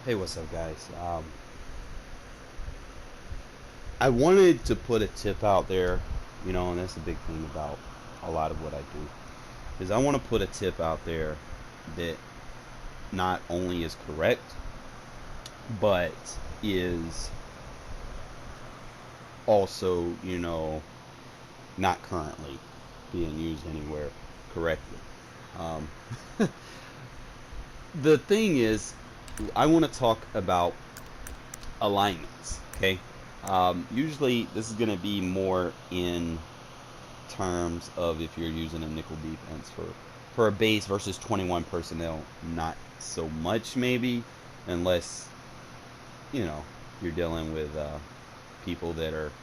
Hey, what's up, guys? I wanted to put a tip out there, and that's the big thing about a lot of what I do, is I want to put a tip out there that not only is correct, but is also, not currently being used anywhere correctly. Um, the thing is, I want to talk about alignments, okay? Usually, this is going to be more in terms of if you're using a nickel defense for a base versus 21 personnel. Not so much, maybe, unless you're dealing with people that are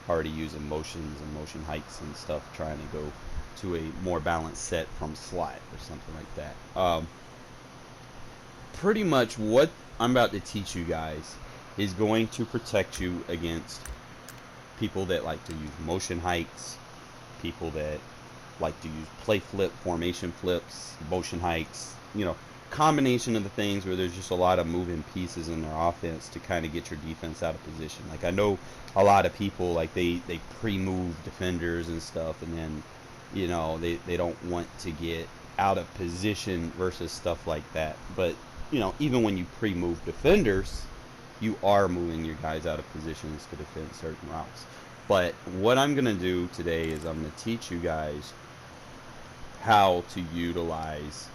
already using motions and motion heights and stuff, trying to go to a more balanced set from slot or something like that. Pretty much what I'm about to teach you guys is going to protect you against people that like to use motion heights, people that like to use play flip, formation flips, motion hikes, combination of the things where there's just a lot of moving pieces in their offense to kind of get your defense out of position. Like I know a lot of people like they pre-move defenders and stuff, and then they don't want to get out of position versus stuff like that. But even when you pre-move defenders, you are moving your guys out of positions to defend certain routes. But what I'm going to do today is I'm going to teach you guys how to utilize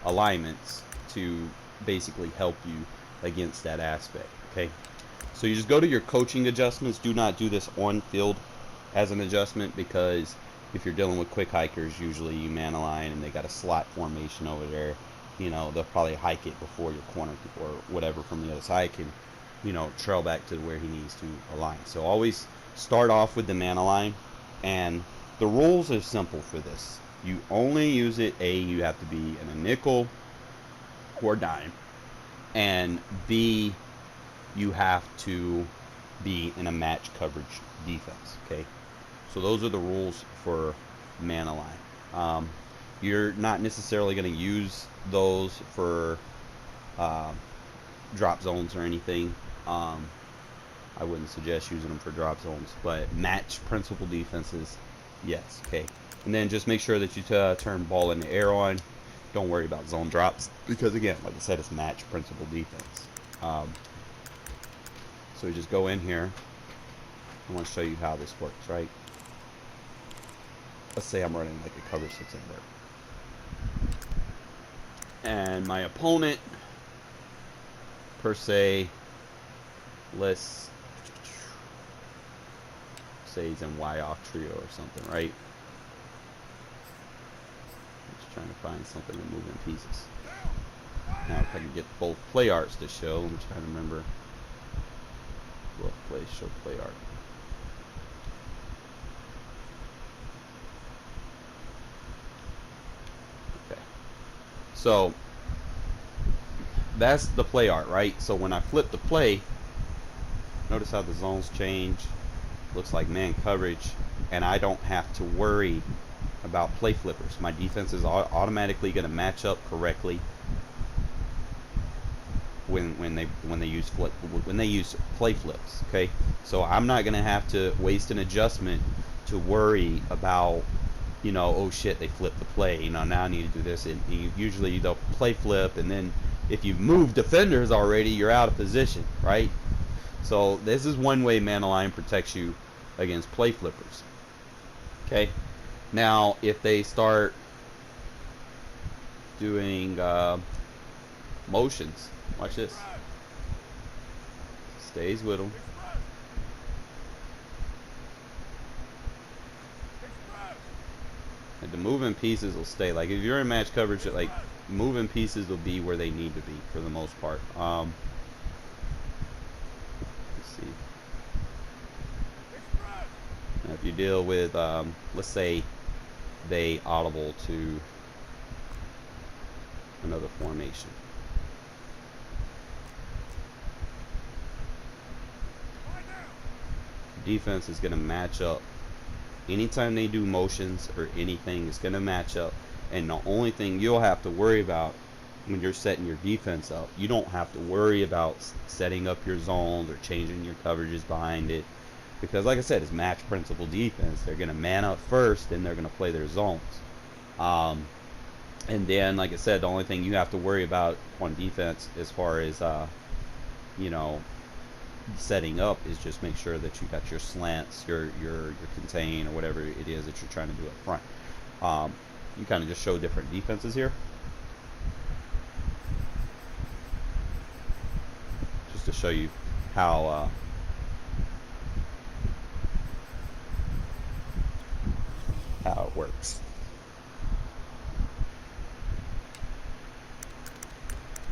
alignments to basically help you against that aspect. Okay, so you just go to your coaching adjustments. Do not do this on field as an adjustment, because if you're dealing with quick hikers, usually you man align and they got a slot formation over there. They'll probably hike it before your corner or whatever from the other side can trail back to where he needs to align. So always start off with the man align, and the rules are simple for this. You only use it, A, you have to be in a nickel or dime, and B, you have to be in a match coverage defense. Okay, so those are the rules for man align. You're not necessarily going to use those for drop zones or anything. I wouldn't suggest using them for drop zones, but match principal defenses, yes. Okay, and then just make sure that you turn ball in the air on. Don't worry about zone drops, because again, like I said, it's match principal defense. So we just go in here. I want to show you how this works, right? Let's say I'm running like a cover 6 invert, and my opponent, per se, let's say he's in Y off trio or something, right? Just trying to find something to move in pieces. Now if I can get both play arts to show, I'm trying to remember what play show play art. Okay, so that's the play art, right? So when I flip the play, notice how the zones change. Looks like man coverage, and I don't have to worry about play flippers. My defense is automatically going to match up correctly when they use play flips. Okay, so I'm not going to have to waste an adjustment to worry about oh shit, they flipped the play. Now I need to do this. And usually they'll play flip, and then if you've moved defenders already, you're out of position, right? So this is one way man align protects you against play flippers. Okay, now if they start doing motions, watch this. Stays with them. And the moving pieces will stay. Like if you're in match coverage, like moving pieces will be where they need to be for the most part. If you deal with, let's say they audible to another formation. Defense is going to match up. Anytime they do motions or anything, it's going to match up. And the only thing you'll have to worry about when you're setting your defense up, you don't have to worry about setting up your zones or changing your coverages behind it, because like I said, it's match principle defense. They're going to man up first, and they're going to play their zones. And then, like I said, the only thing you have to worry about on defense as far as you know, setting up is just make sure that you got your slants, your contain, or whatever it is that you're trying to do up front. You kind of just show different defenses here, just to show you how it works.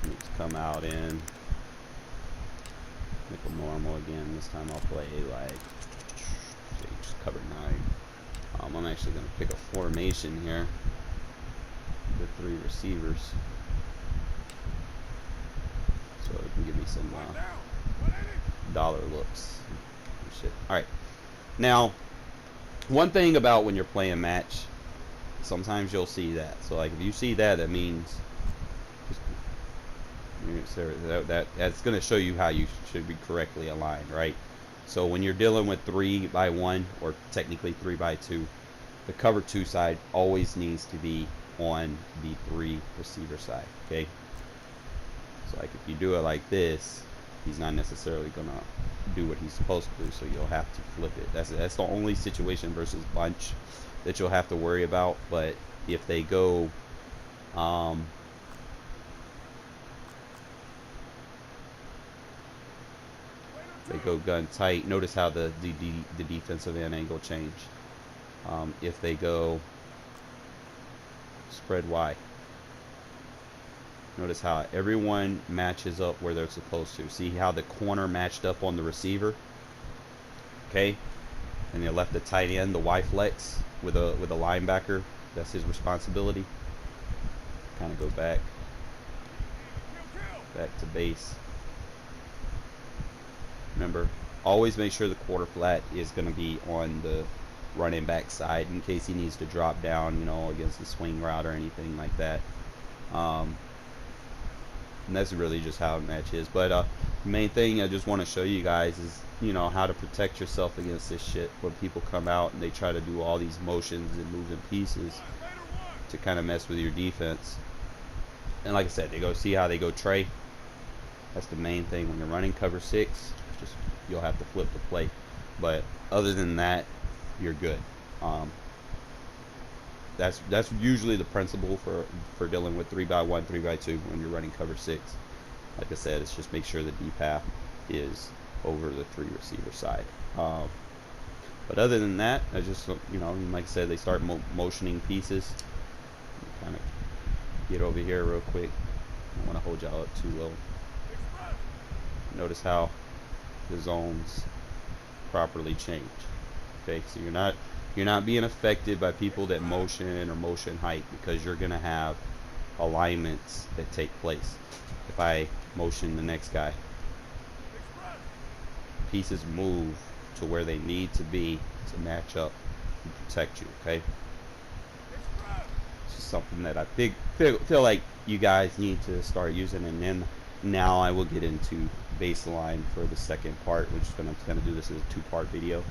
Let's come out in nickel normal again. This time I'll play like just cover 9. I'm actually going to pick a formation here with 3 receivers, so it can give me some dollar looks. Shit. All right. Now, one thing about when you're playing match, sometimes you'll see that. So like if you see that, that means that's going to show you how you should be correctly aligned, right? So when you're dealing with 3-by-1 or technically 3-by-2, the cover 2 side always needs to be on the 3 receiver side. Okay. So like if you do it like this, he's not necessarily gonna do what he's supposed to do, so you'll have to flip it. That's the only situation versus bunch that you'll have to worry about. But if they go gun tight, notice how the defensive end angle changed. If they go spread wide, notice how everyone matches up where they're supposed to. See how the corner matched up on the receiver? Okay? And they left the tight end, the Y flex, with a linebacker. That's his responsibility. Kind of go back to base. Remember, always make sure the quarter flat is going to be on the running back side in case he needs to drop down, you know, against the swing route or anything like that. And that's really just how it matches. But the main thing I just want to show you guys is, you know, how to protect yourself against this shit when people come out and they try to do all these motions and moving pieces to kind of mess with your defense. And like I said, they go see how they go tray. That's the main thing when you're running cover 6. Just you'll have to flip the play, but other than that, you're good. That's usually the principle for dealing with 3-by-1, 3-by-2 when you're running cover 6. Like I said, it's just make sure the D path is over the 3 receiver side. But other than that, I just, you know, like I said, they start motioning pieces. Kind of get over here real quick. I don't want to hold y'all up too low. Notice how the zones properly change. Okay, so you're not being affected by people that motion or motion height, because you're gonna have alignments that take place. If I motion the next guy, pieces move to where they need to be to match up and protect you. Okay, it's just something that I feel like you guys need to start using. And then now I will get into baseline for the second part, which is gonna do this as a 2-part video.